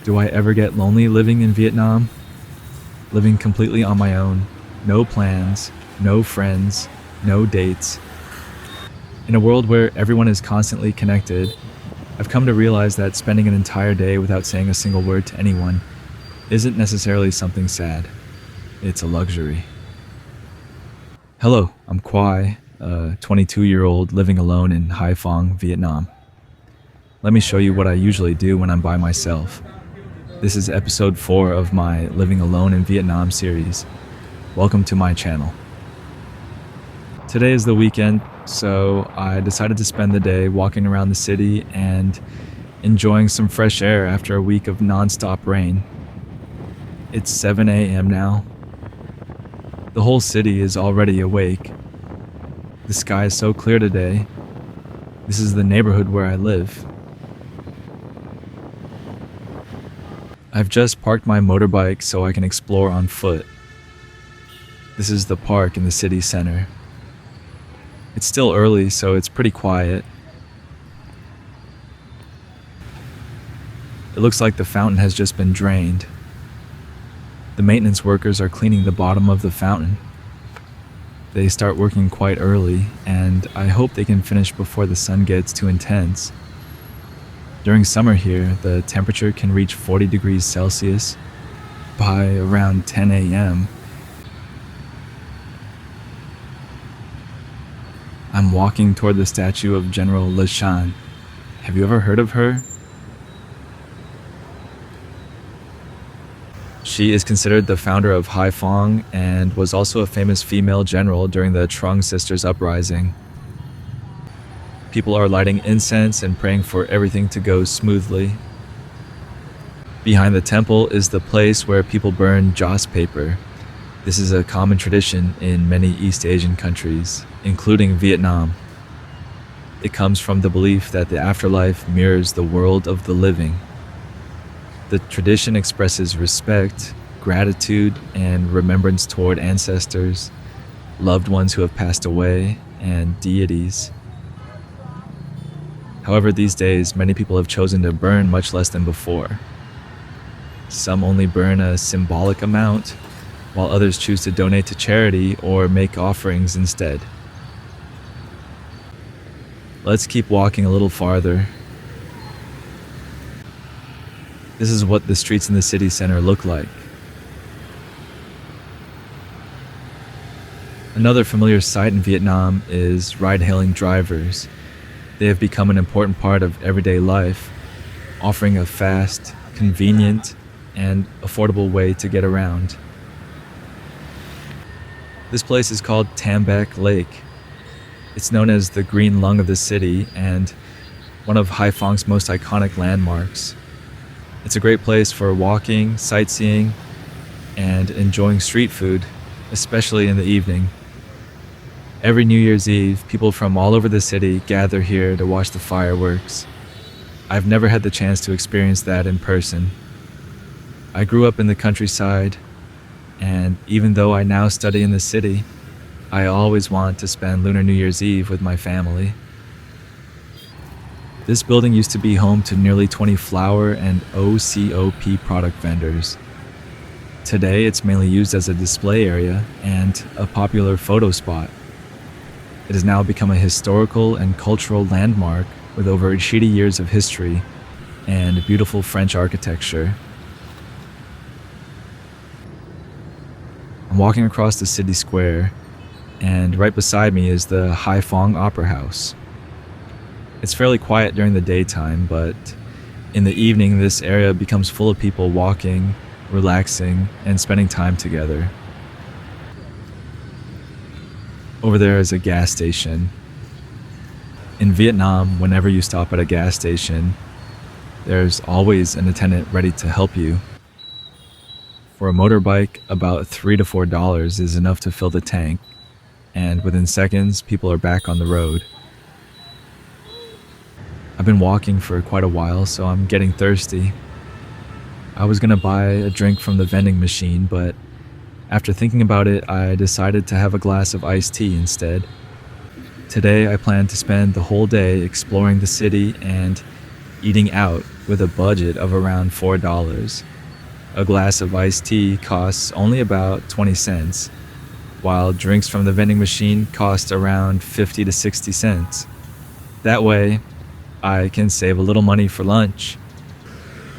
Do I ever get lonely living in Vietnam? Living completely on my own, no plans, no friends, no dates. In a world where everyone is constantly connected, I've come to realize that spending an entire day without saying a single word to anyone isn't necessarily something sad. It's a luxury. Hello, I'm Quai, a 22-year-old living alone in Hai Phong, Vietnam. Let me show you what I usually do when I'm by myself. This is episode 4 of my Living Alone in Vietnam series. Welcome to my channel. Today is the weekend, so I decided to spend the day walking around the city and enjoying some fresh air after a week of non-stop rain. It's 7 a.m. now. The whole city is already awake. The sky is so clear today. This is the neighborhood where I live. I've just parked my motorbike so I can explore on foot. This is the park in the city center. It's still early, so it's pretty quiet. It looks like the fountain has just been drained. The maintenance workers are cleaning the bottom of the fountain. They start working quite early, and I hope they can finish before the sun gets too intense. During summer here, the temperature can reach 40 degrees Celsius by around 10 a.m. I'm walking toward the statue of General Le Chan. Have you ever heard of her? She is considered the founder of Hai Phong and was also a famous female general during the Trung Sisters uprising. People are lighting incense and praying for everything to go smoothly. Behind the temple is the place where people burn joss paper. This is a common tradition in many East Asian countries, including Vietnam. It comes from the belief that the afterlife mirrors the world of the living. The tradition expresses respect, gratitude, and remembrance toward ancestors, loved ones who have passed away, and deities. However, these days, many people have chosen to burn much less than before. Some only burn a symbolic amount, while others choose to donate to charity or make offerings instead. Let's keep walking a little farther. This is what the streets in the city center look like. Another familiar sight in Vietnam is ride-hailing drivers. They have become an important part of everyday life, offering a fast, convenient, and affordable way to get around. This place is called Tam Bac Lake. It's known as the green lung of the city and one of Hai Phong's most iconic landmarks. It's a great place for walking, sightseeing, and enjoying street food, especially in the evening. Every New Year's Eve, people from all over the city gather here to watch the fireworks. I've never had the chance to experience that in person. I grew up in the countryside, and even though I now study in the city, I always want to spend Lunar New Year's Eve with my family. This building used to be home to nearly 20 flower and OCOP product vendors. Today, it's mainly used as a display area and a popular photo spot. It has now become a historical and cultural landmark with over 80 years of history and beautiful French architecture. I'm walking across the city square, and right beside me is the Hai Phong Opera House. It's fairly quiet during the daytime, but in the evening this area becomes full of people walking, relaxing, and spending time together. Over there is a gas station. In Vietnam, whenever you stop at a gas station, there's always an attendant ready to help you. For a motorbike, about $3 to $4 is enough to fill the tank, and within seconds, people are back on the road. I've been walking for quite a while, so I'm getting thirsty. I was gonna buy a drink from the vending machine, but after thinking about it, I decided to have a glass of iced tea instead. Today, I plan to spend the whole day exploring the city and eating out with a budget of around $4. A glass of iced tea costs only about 20 cents, while drinks from the vending machine cost around 50 to 60 cents. That way, I can save a little money for lunch.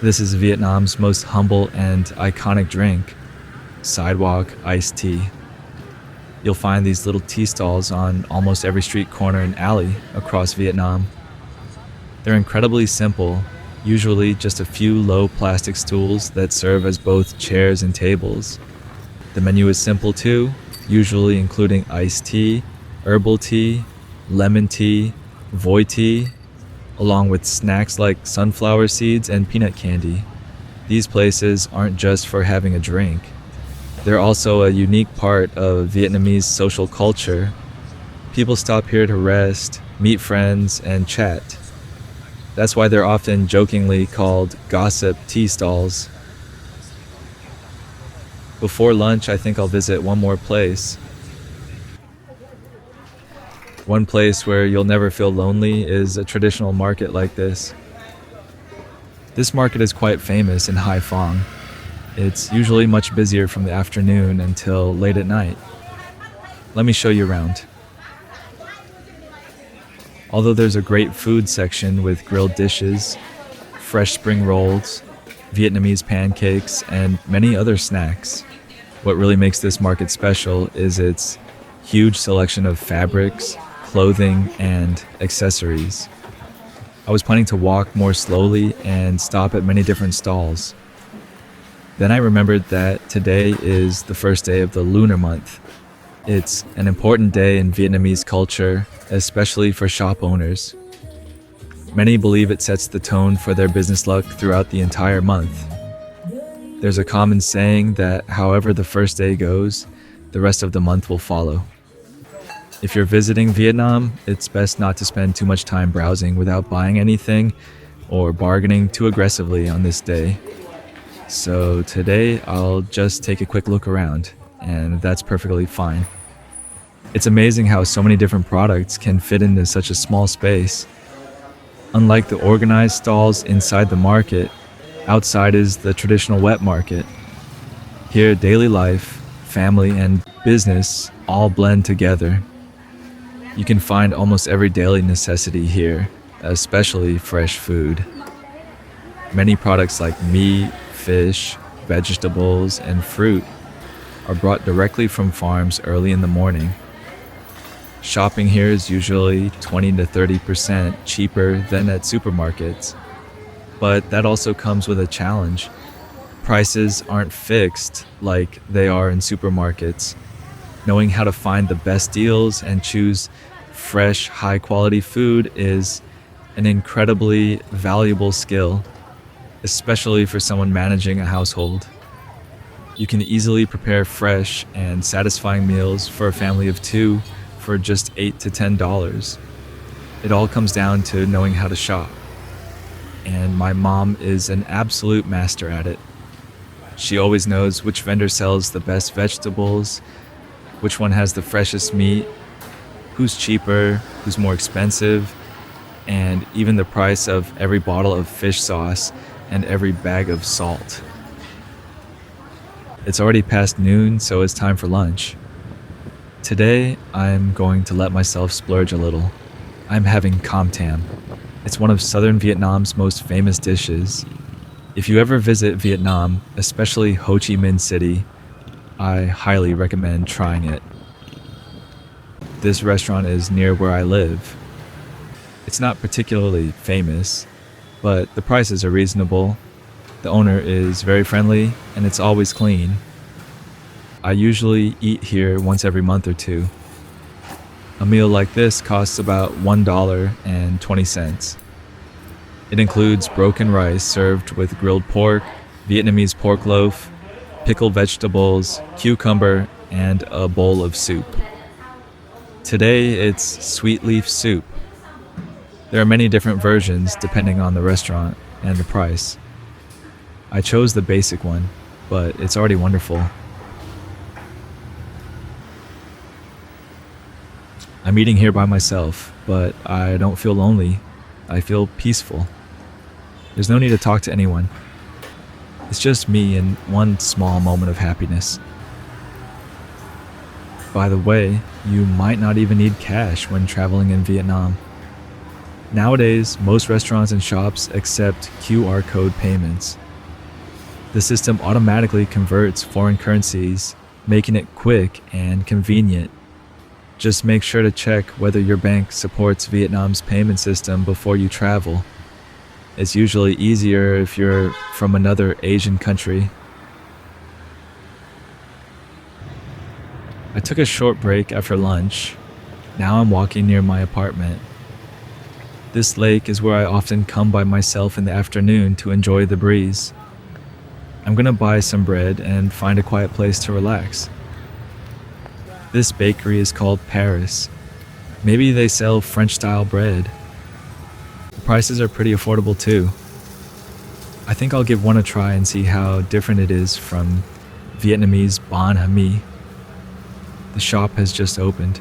This is Vietnam's most humble and iconic drink, Sidewalk iced tea. You'll find these little tea stalls on almost every street corner and alley across Vietnam. They're incredibly simple, usually just a few low plastic stools that serve as both chairs and tables. The menu is simple too, usually including iced tea, herbal tea, lemon tea, Voi tea, along with snacks like sunflower seeds and peanut candy. These places aren't just for having a drink. They're also a unique part of Vietnamese social culture. People stop here to rest, meet friends, and chat. That's why they're often jokingly called gossip tea stalls. Before lunch, I think I'll visit one more place. One place where you'll never feel lonely is a traditional market like this. This market is quite famous in Hai Phong. It's usually much busier from the afternoon until late at night. Let me show you around. Although there's a great food section with grilled dishes, fresh spring rolls, Vietnamese pancakes, and many other snacks, what really makes this market special is its huge selection of fabrics, clothing, and accessories. I was planning to walk more slowly and stop at many different stalls. Then I remembered that today is the first day of the lunar month. It's an important day in Vietnamese culture, especially for shop owners. Many believe it sets the tone for their business luck throughout the entire month. There's a common saying that however the first day goes, the rest of the month will follow. If you're visiting Vietnam, it's best not to spend too much time browsing without buying anything or bargaining too aggressively on this day. So today I'll just take a quick look around, and that's perfectly fine. It's amazing how so many different products can fit into such a small space. Unlike the organized stalls inside the market, outside is the traditional wet market. Here, daily life, family, and business all blend together. You can find almost every daily necessity here, especially fresh food. Many products like meat, fish, vegetables, and fruit are brought directly from farms early in the morning. Shopping here is usually 20 to 30% cheaper than at supermarkets, but that also comes with a challenge. Prices aren't fixed like they are in supermarkets. Knowing how to find the best deals and choose fresh, high-quality food is an incredibly valuable skill, especially for someone managing a household. You can easily prepare fresh and satisfying meals for a family of two for just $8 to $10. It all comes down to knowing how to shop. And my mom is an absolute master at it. She always knows which vendor sells the best vegetables, which one has the freshest meat, who's cheaper, who's more expensive, and even the price of every bottle of fish sauce and every bag of salt. It's already past noon, so it's time for lunch. Today, I'm going to let myself splurge a little. I'm having com tam. It's one of southern Vietnam's most famous dishes. If you ever visit Vietnam, especially Ho Chi Minh City, I highly recommend trying it. This restaurant is near where I live. It's not particularly famous, but the prices are reasonable. The owner is very friendly, and it's always clean. I usually eat here once every month or two. A meal like this costs about $1.20. It includes broken rice served with grilled pork, Vietnamese pork loaf, pickled vegetables, cucumber, and a bowl of soup. Today it's sweet leaf soup. There are many different versions depending on the restaurant and the price. I chose the basic one, but it's already wonderful. I'm eating here by myself, but I don't feel lonely. I feel peaceful. There's no need to talk to anyone. It's just me and one small moment of happiness. By the way, you might not even need cash when traveling in Vietnam. Nowadays, most restaurants and shops accept QR code payments. The system automatically converts foreign currencies, making it quick and convenient. Just make sure to check whether your bank supports Vietnam's payment system before you travel. It's usually easier if you're from another Asian country. I took a short break after lunch. Now I'm walking near my apartment. This lake is where I often come by myself in the afternoon to enjoy the breeze. I'm gonna buy some bread and find a quiet place to relax. This bakery is called Paris. Maybe they sell French-style bread. The prices are pretty affordable too. I think I'll give one a try and see how different it is from Vietnamese banh mi. The shop has just opened.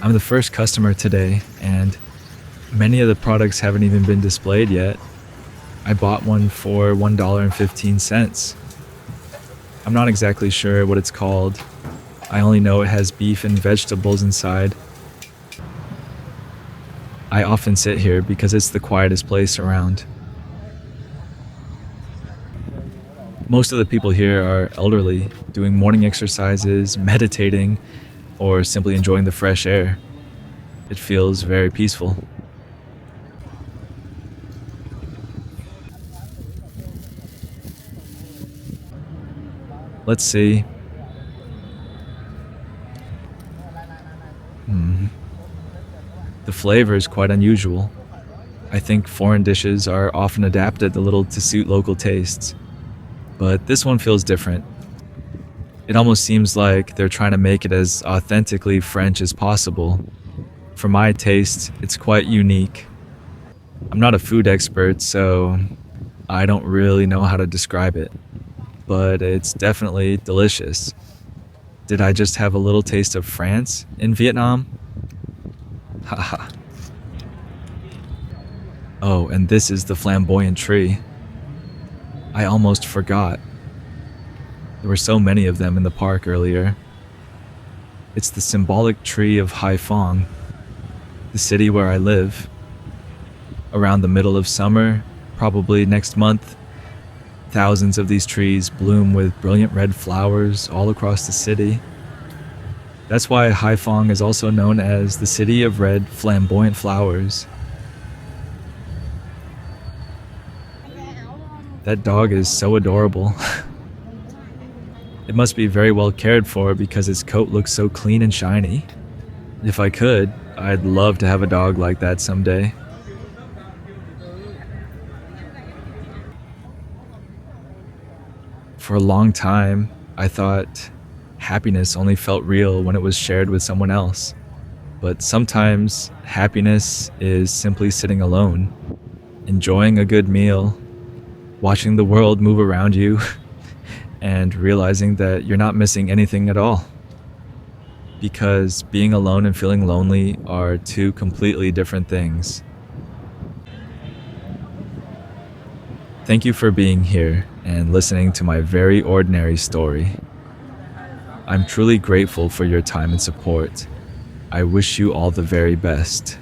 I'm the first customer today, and many of the products haven't even been displayed yet. I bought one for $1.15. I'm not exactly sure what it's called. I only know it has beef and vegetables inside. I often sit here because it's the quietest place around. Most of the people here are elderly, doing morning exercises, meditating, or simply enjoying the fresh air. It feels very peaceful. Let's see. The flavor is quite unusual. I think foreign dishes are often adapted a little to suit local tastes, but this one feels different. It almost seems like they're trying to make it as authentically French as possible. For my taste, it's quite unique. I'm not a food expert, so I don't really know how to describe it, but it's definitely delicious. Did I just have a little taste of France in Vietnam? Haha. Oh, and this is the flamboyant tree. I almost forgot. There were so many of them in the park earlier. It's the symbolic tree of Haiphong, the city where I live. Around the middle of summer, probably next month, thousands of these trees bloom with brilliant red flowers all across the city. That's why Haiphong is also known as the city of red flamboyant flowers. That dog is so adorable. It must be very well cared for because its coat looks so clean and shiny. If I could, I'd love to have a dog like that someday. For a long time, I thought happiness only felt real when it was shared with someone else. But sometimes happiness is simply sitting alone, enjoying a good meal, watching the world move around you, and realizing that you're not missing anything at all. Because being alone and feeling lonely are two completely different things. Thank you for being here and listening to my very ordinary story. I'm truly grateful for your time and support. I wish you all the very best.